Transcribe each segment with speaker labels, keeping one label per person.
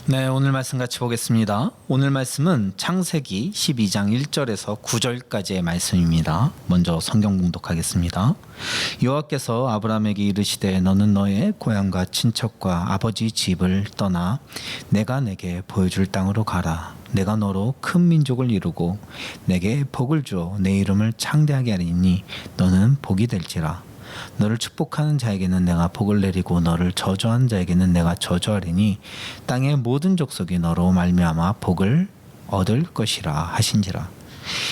Speaker 1: 네, 오늘 말씀 같이 보겠습니다. 오늘 말씀은 창세기 12장 1절에서 9절까지의 말씀입니다. 먼저 성경 봉독하겠습니다. 여호와께서 아브라함에게 이르시되 너는 너의 고향과 친척과 아버지 집을 떠나 내가 내게 보여줄 땅으로 가라. 내가 너로 큰 민족을 이루고 내게 복을 주어 내 이름을 창대하게 하리니 너는 복이 될지라. 너를 축복하는 자에게는 내가 복을 내리고 너를 저주하는 자에게는 내가 저주하리니 땅의 모든 족속이 너로 말미암아 복을 얻을 것이라 하신지라.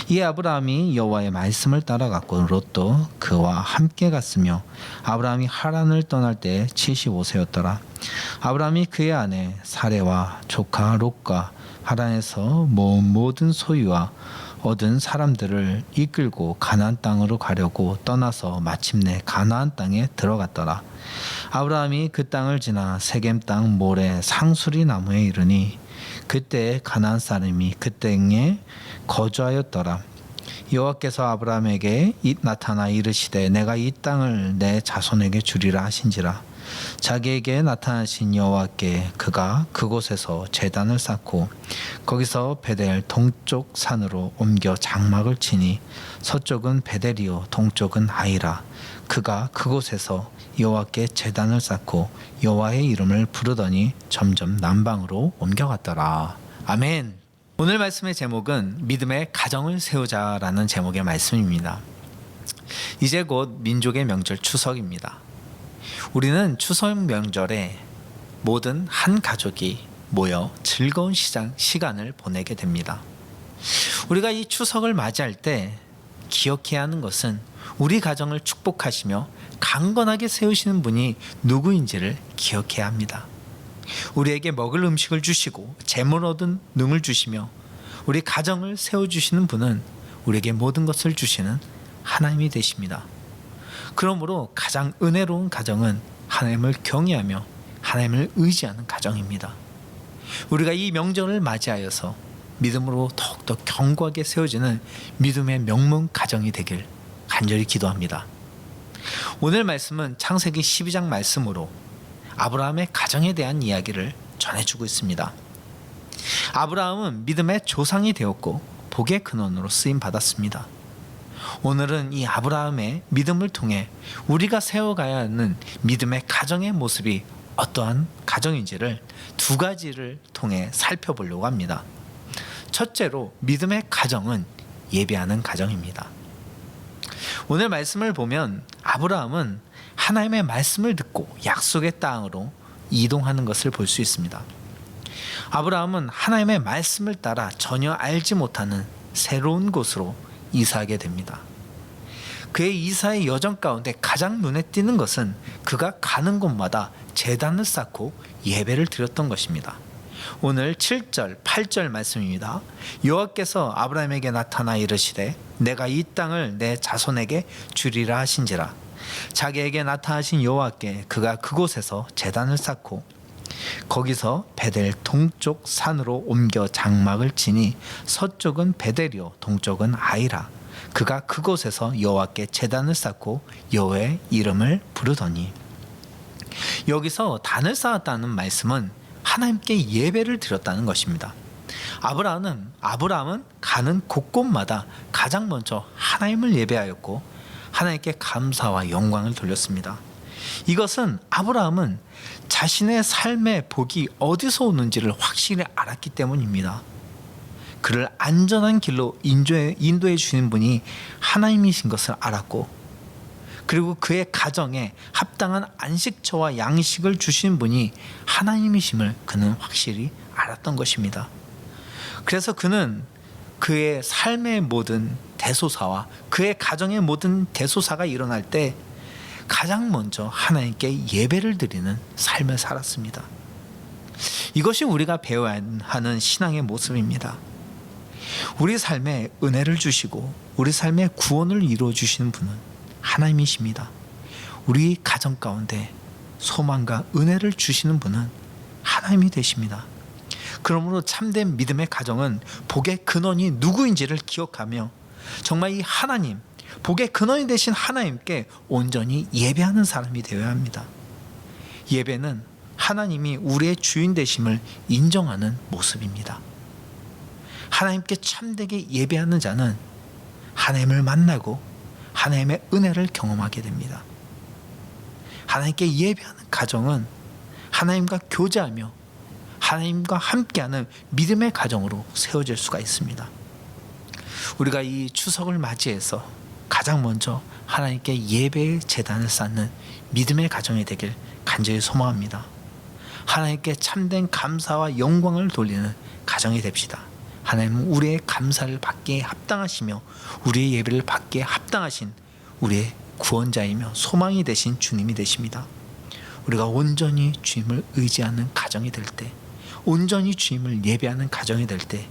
Speaker 1: 이 아브라함이 여호와의 말씀을 따라갔고 롯도 그와 함께 갔으며 아브라함이 하란을 떠날 때 75세였더라. 아브라함이 그의 아내 사레와 조카 롯과 하란에서 모은 모든 소유와 얻은 사람들을 이끌고 가나안 땅으로 가려고 떠나서 마침내 가나안 땅에 들어갔더라. 아브라함이 그 땅을 지나 세겜 땅 모래 상수리 나무에 이르니 그때 가나안 사람이 그 땅에 거주하였더라. 여호와께서 아브라함에게 나타나 이르시되 내가 이 땅을 내 자손에게 주리라 하신지라. 자기에게 나타나신 여호와께 그가 그곳에서 제단을 쌓고 거기서 베델 동쪽 산으로 옮겨 장막을 치니 서쪽은 베델이요 동쪽은 아이라. 그가 그곳에서 여호와께 제단을 쌓고 여호와의 이름을 부르더니 점점 남방으로 옮겨갔더라. 아멘. 오늘 말씀의 제목은 믿음의 가정을 세우자라는 제목의 말씀입니다. 이제 곧 민족의 명절 추석입니다. 우리는 추석 명절에 모든 한 가족이 모여 즐거운 시간을 보내게 됩니다. 우리가 이 추석을 맞이할 때 기억해야 하는 것은 우리 가정을 축복하시며 강건하게 세우시는 분이 누구인지를 기억해야 합니다. 우리에게 먹을 음식을 주시고 재물 얻은 능을 주시며 우리 가정을 세워주시는 분은 우리에게 모든 것을 주시는 하나님이 되십니다. 그러므로 가장 은혜로운 가정은 하나님을 경외하며 하나님을 의지하는 가정입니다. 우리가 이 명절을 맞이하여서 믿음으로 더욱더 견고하게 세워지는 믿음의 명문 가정이 되길 간절히 기도합니다. 오늘 말씀은 창세기 12장 말씀으로 아브라함의 가정에 대한 이야기를 전해주고 있습니다. 아브라함은 믿음의 조상이 되었고 복의 근원으로 쓰임 받았습니다. 오늘은 이 아브라함의 믿음을 통해 우리가 세워가야 하는 믿음의 가정의 모습이 어떠한 가정인지를 두 가지를 통해 살펴보려고 합니다. 첫째로 믿음의 가정은 예배하는 가정입니다. 오늘 말씀을 보면 아브라함은 하나님의 말씀을 듣고 약속의 땅으로 이동하는 것을 볼 수 있습니다. 아브라함은 하나님의 말씀을 따라 전혀 알지 못하는 새로운 곳으로 이사하게 됩니다. 그의 이사의 여정 가운데 가장 눈에 띄는 것은 그가 가는 곳마다 제단을 쌓고 예배를 드렸던 것입니다. 오늘 7절, 8절 말씀입니다. 여호와께서 아브라함에게 나타나 이르시되 내가 이 땅을 내 자손에게 주리라 하신지라. 자기에게 나타나신 여호와께 그가 그곳에서 제단을 쌓고 거기서 베델 동쪽 산으로 옮겨 장막을 치니 서쪽은 베델이요 동쪽은 아이라. 그가 그곳에서 여호와께 제단을 쌓고 여호와의 이름을 부르더니. 여기서 단을 쌓았다는 말씀은 하나님께 예배를 드렸다는 것입니다. 아브라함은 가는 곳곳마다 가장 먼저 하나님을 예배하였고 하나님께 감사와 영광을 돌렸습니다. 이것은 아브라함은 자신의 삶의 복이 어디서 오는지를 확실히 알았기 때문입니다. 그를 안전한 길로 인도해 주시는 분이 하나님이신 것을 알았고, 그리고 그의 가정에 합당한 안식처와 양식을 주신 분이 하나님이심을 그는 확실히 알았던 것입니다. 그래서 그는 그의 삶의 모든 대소사와 그의 가정의 모든 대소사가 일어날 때 가장 먼저 하나님께 예배를 드리는 삶을 살았습니다. 이것이 우리가 배워야 하는 신앙의 모습입니다. 우리 삶에 은혜를 주시고 우리 삶에 구원을 이루어 주시는 분은 하나님이십니다. 우리 가정 가운데 소망과 은혜를 주시는 분은 하나님이 되십니다. 그러므로 참된 믿음의 가정은 복의 근원이 누구인지를 기억하며 정말 이 하나님, 복의 근원이 되신 하나님께 온전히 예배하는 사람이 되어야 합니다. 예배는 하나님이 우리의 주인 되심을 인정하는 모습입니다. 하나님께 참되게 예배하는 자는 하나님을 만나고 하나님의 은혜를 경험하게 됩니다. 하나님께 예배하는 가정은 하나님과 교제하며 하나님과 함께하는 믿음의 가정으로 세워질 수가 있습니다. 우리가 이 추석을 맞이해서 가장 먼저 하나님께 예배의 제단을 쌓는 믿음의 가정이 되길 간절히 소망합니다. 하나님께 참된 감사와 영광을 돌리는 가정이 됩시다. 하나님은 우리의 감사를 받기에 합당하시며 우리의 예배를 받기에 합당하신 우리의 구원자이며 소망이 되신 주님이 되십니다. 우리가 온전히 주님을 의지하는 가정이 될 때, 온전히 주님을 예배하는 가정이 될 때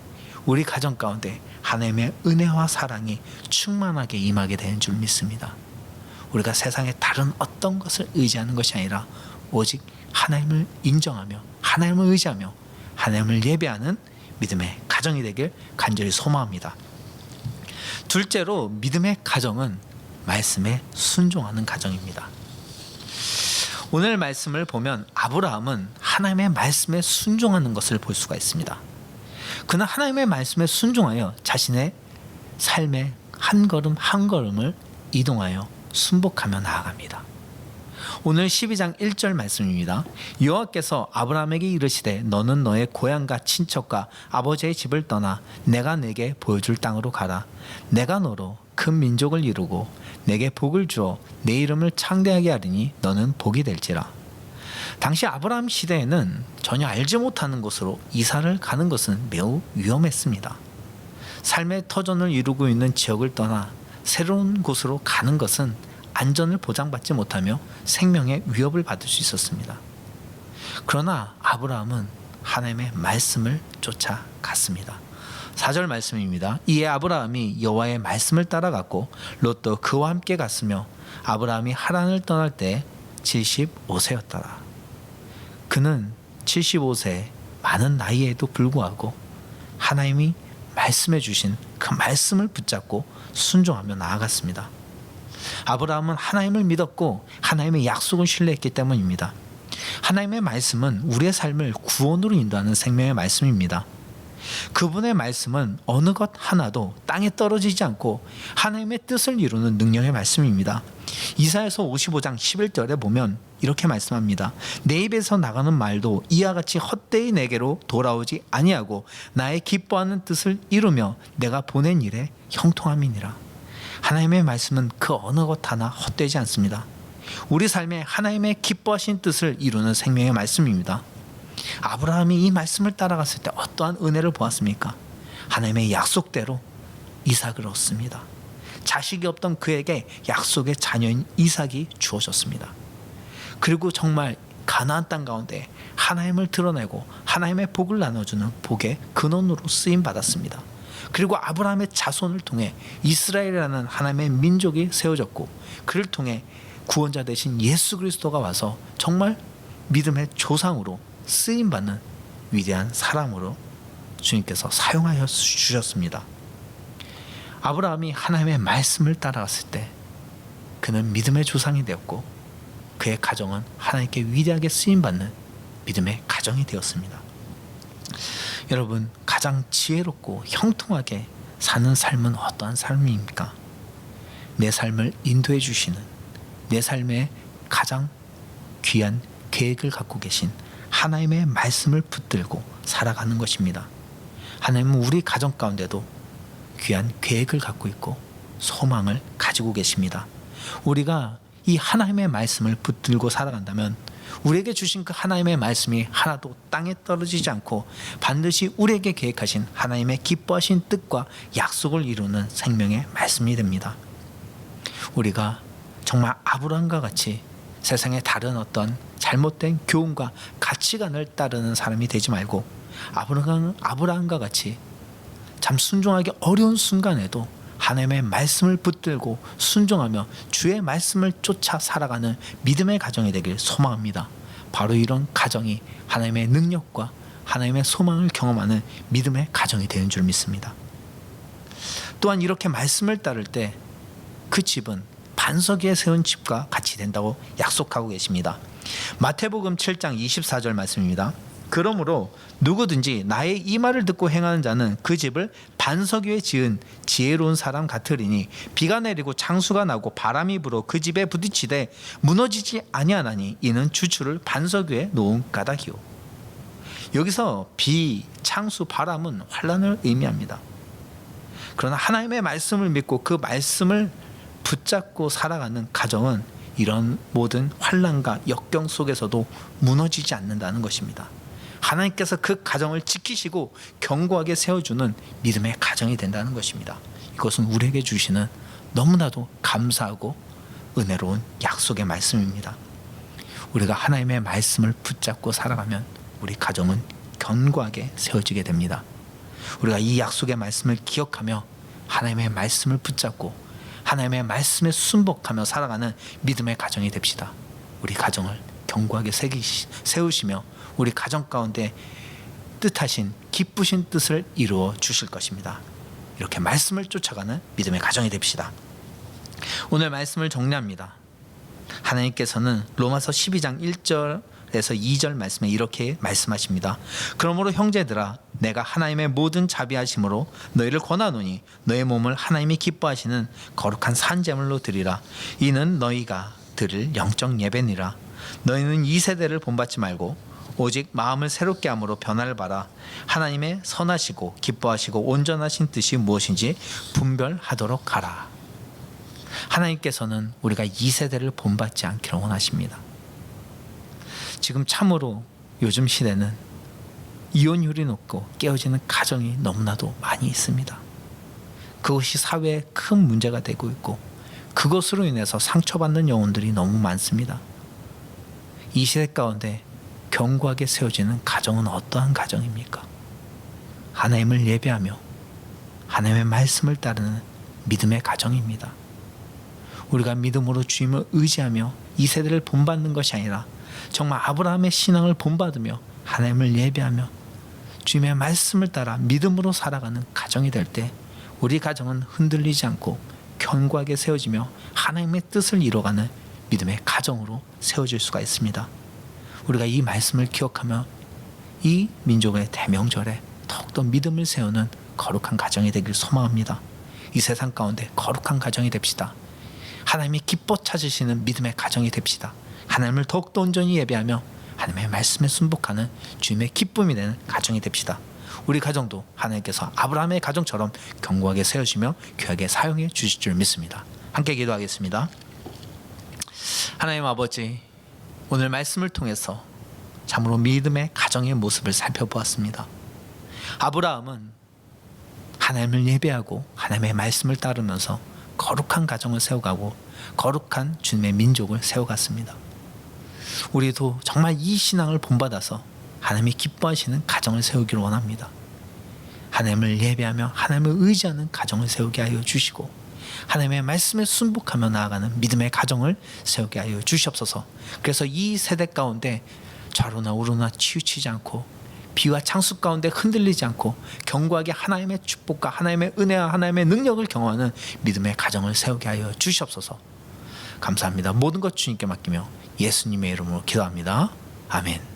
Speaker 1: 우리 가정 가운데 하나님의 은혜와 사랑이 충만하게 임하게 되는 줄 믿습니다. 우리가 세상의 다른 어떤 것을 의지하는 것이 아니라 오직 하나님을 인정하며 하나님을 의지하며 하나님을 예배하는 믿음의 가정이 되길 간절히 소망합니다. 둘째로 믿음의 가정은 말씀에 순종하는 가정입니다. 오늘 말씀을 보면 아브라함은 하나님의 말씀에 순종하는 것을 볼 수가 있습니다. 그는 하나님의 말씀에 순종하여 자신의 삶의 한 걸음 한 걸음을 이동하여 순복하며 나아갑니다. 오늘 12장 1절 말씀입니다. 여호와께서 아브라함에게 이르시되 너는 너의 고향과 친척과 아버지의 집을 떠나 내가 네게 보여줄 땅으로 가라. 내가 너로 큰 민족을 이루고 내게 복을 주어 내 이름을 창대하게 하리니 너는 복이 될지라. 당시 아브라함 시대에는 전혀 알지 못하는 곳으로 이사를 가는 것은 매우 위험했습니다. 삶의 터전을 이루고 있는 지역을 떠나 새로운 곳으로 가는 것은 안전을 보장받지 못하며 생명의 위협을 받을 수 있었습니다. 그러나 아브라함은 하나님의 말씀을 쫓아갔습니다. 4절 말씀입니다. 이에 아브라함이 여호와의 말씀을 따라갔고 롯도 그와 함께 갔으며 아브라함이 하란을 떠날 때 75세였더라. 그는 75세 많은 나이에도 불구하고 하나님이 말씀해 주신 그 말씀을 붙잡고 순종하며 나아갔습니다. 아브라함은 하나님을 믿었고 하나님의 약속을 신뢰했기 때문입니다. 하나님의 말씀은 우리의 삶을 구원으로 인도하는 생명의 말씀입니다. 그분의 말씀은 어느 것 하나도 땅에 떨어지지 않고 하나님의 뜻을 이루는 능력의 말씀입니다. 이사야서 55장 11절에 보면 이렇게 말씀합니다. 내 입에서 나가는 말도 이와 같이 헛되이 내게로 돌아오지 아니하고 나의 기뻐하는 뜻을 이루며 내가 보낸 일에 형통함이니라. 하나님의 말씀은 그 어느 것 하나 헛되지 않습니다. 우리 삶에 하나님의 기뻐하신 뜻을 이루는 생명의 말씀입니다. 아브라함이 이 말씀을 따라갔을 때 어떠한 은혜를 보았습니까? 하나님의 약속대로 이삭을 얻습니다. 자식이 없던 그에게 약속의 자녀인 이삭이 주어졌습니다. 그리고 정말 가나안 땅 가운데 하나님을 드러내고 하나님의 복을 나눠주는 복의 근원으로 쓰임 받았습니다. 그리고 아브라함의 자손을 통해 이스라엘이라는 하나님의 민족이 세워졌고 그를 통해 구원자 되신 예수 그리스도가 와서 정말 믿음의 조상으로 쓰임받는 위대한 사람으로 주님께서 사용하여 주셨습니다. 아브라함이 하나님의 말씀을 따라갔을 때 그는 믿음의 조상이 되었고 그의 가정은 하나님께 위대하게 쓰임받는 믿음의 가정이 되었습니다. 여러분, 가장 지혜롭고 형통하게 사는 삶은 어떠한 삶입니까? 내 삶을 인도해 주시는, 내 삶에 가장 귀한 계획을 갖고 계신 하나님의 말씀을 붙들고 살아가는 것입니다. 하나님은 우리 가정 가운데도 귀한 계획을 갖고 있고 소망을 가지고 계십니다. 우리가 이 하나님의 말씀을 붙들고 살아간다면 우리에게 주신 그 하나님의 말씀이 하나도 땅에 떨어지지 않고 반드시 우리에게 계획하신 하나님의 기뻐하신 뜻과 약속을 이루는 생명의 말씀이 됩니다. 우리가 정말 아브라함과 같이 세상의 다른 어떤 잘못된 교훈과 가치관을 따르는 사람이 되지 말고 아브라함과 같이 참 순종하기 어려운 순간에도 하나님의 말씀을 붙들고 순종하며 주의 말씀을 쫓아 살아가는 믿음의 가정이 되길 소망합니다. 바로 이런 가정이 하나님의 능력과 하나님의 소망을 경험하는 믿음의 가정이 되는 줄 믿습니다. 또한 이렇게 말씀을 따를 때 그 집은 반석 위에 세운 집과 같이 된다고 약속하고 계십니다. 마태복음 7장 24절 말씀입니다. 그러므로 누구든지 나의 이 말을 듣고 행하는 자는 그 집을 반석 위에 지은 지혜로운 사람 같으리니 비가 내리고 창수가 나고 바람이 불어 그 집에 부딪히되 무너지지 아니하나니 이는 주추를 반석 위에 놓은 까닭이요. 여기서 비, 창수, 바람은 환난을 의미합니다. 그러나 하나님의 말씀을 믿고 그 말씀을 붙잡고 살아가는 가정은 이런 모든 환난과 역경 속에서도 무너지지 않는다는 것입니다. 하나님께서 그 가정을 지키시고 견고하게 세워주는 믿음의 가정이 된다는 것입니다. 이것은 우리에게 주시는 너무나도 감사하고 은혜로운 약속의 말씀입니다. 우리가 하나님의 말씀을 붙잡고 살아가면 우리 가정은 견고하게 세워지게 됩니다. 우리가 이 약속의 말씀을 기억하며 하나님의 말씀을 붙잡고 하나님의 말씀에 순복하며 살아가는 믿음의 가정이 됩시다. 우리 가정을 견고하게 세우시며 우리 가정 가운데 뜻하신 기쁘신 뜻을 이루어 주실 것입니다. 이렇게 말씀을 쫓아가는 믿음의 가정이 됩시다. 오늘 말씀을 정리합니다. 하나님께서는 로마서 12장 1절에서 2절 말씀에 이렇게 말씀하십니다. 그러므로 형제들아 내가 하나님의 모든 자비하심으로 너희를 권하노니 너희 몸을 하나님이 기뻐하시는 거룩한 산제물로 드리라. 이는 너희가 드릴 영적 예배니라. 너희는 이 세대를 본받지 말고 오직 마음을 새롭게 함으로 변화를 받아 하나님의 선하시고 기뻐하시고 온전하신 뜻이 무엇인지 분별하도록 하라. 하나님께서는 우리가 이 세대를 본받지 않기를 원하십니다. 지금 참으로 요즘 시대는 이혼율이 높고 깨어지는 가정이 너무나도 많이 있습니다. 그것이 사회에 큰 문제가 되고 있고 그것으로 인해서 상처받는 영혼들이 너무 많습니다. 이 시대 가운데 견고하게 세워지는 가정은 어떠한 가정입니까? 하나님을 예배하며 하나님의 말씀을 따르는 믿음의 가정입니다. 우리가 믿음으로 주님을 의지하며 이 세대를 본받는 것이 아니라 정말 아브라함의 신앙을 본받으며 하나님을 예배하며 주님의 말씀을 따라 믿음으로 살아가는 가정이 될 때 우리 가정은 흔들리지 않고 견고하게 세워지며 하나님의 뜻을 이뤄가는 믿음의 가정으로 세워질 수가 있습니다. 우리가 이 말씀을 기억하며 이 민족의 대명절에 더욱더 믿음을 세우는 거룩한 가정이 되길 소망합니다. 이 세상 가운데 거룩한 가정이 됩시다. 하나님이 기뻐 찾으시는 믿음의 가정이 됩시다. 하나님을 더욱더 온전히 예배하며 하나님의 말씀에 순복하는 주님의 기쁨이 되는 가정이 됩시다. 우리 가정도 하나님께서 아브라함의 가정처럼 견고하게 세우시며 귀하게 사용해 주실 줄 믿습니다. 함께 기도하겠습니다. 하나님 아버지, 오늘 말씀을 통해서 참으로 믿음의 가정의 모습을 살펴보았습니다. 아브라함은 하나님을 예배하고 하나님의 말씀을 따르면서 거룩한 가정을 세워가고 거룩한 주님의 민족을 세워갔습니다. 우리도 정말 이 신앙을 본받아서 하나님이 기뻐하시는 가정을 세우기를 원합니다. 하나님을 예배하며 하나님을 의지하는 가정을 세우게 하여 주시고 하나님의 말씀에 순복하며 나아가는 믿음의 가정을 세우게 하여 주시옵소서. 그래서 이 세대 가운데 좌로나 우로나 치우치지 않고 비와 창수 가운데 흔들리지 않고 견고하게 하나님의 축복과 하나님의 은혜와 하나님의 능력을 경험하는 믿음의 가정을 세우게 하여 주시옵소서. 감사합니다. 모든 것 주님께 맡기며 예수님의 이름으로 기도합니다. 아멘.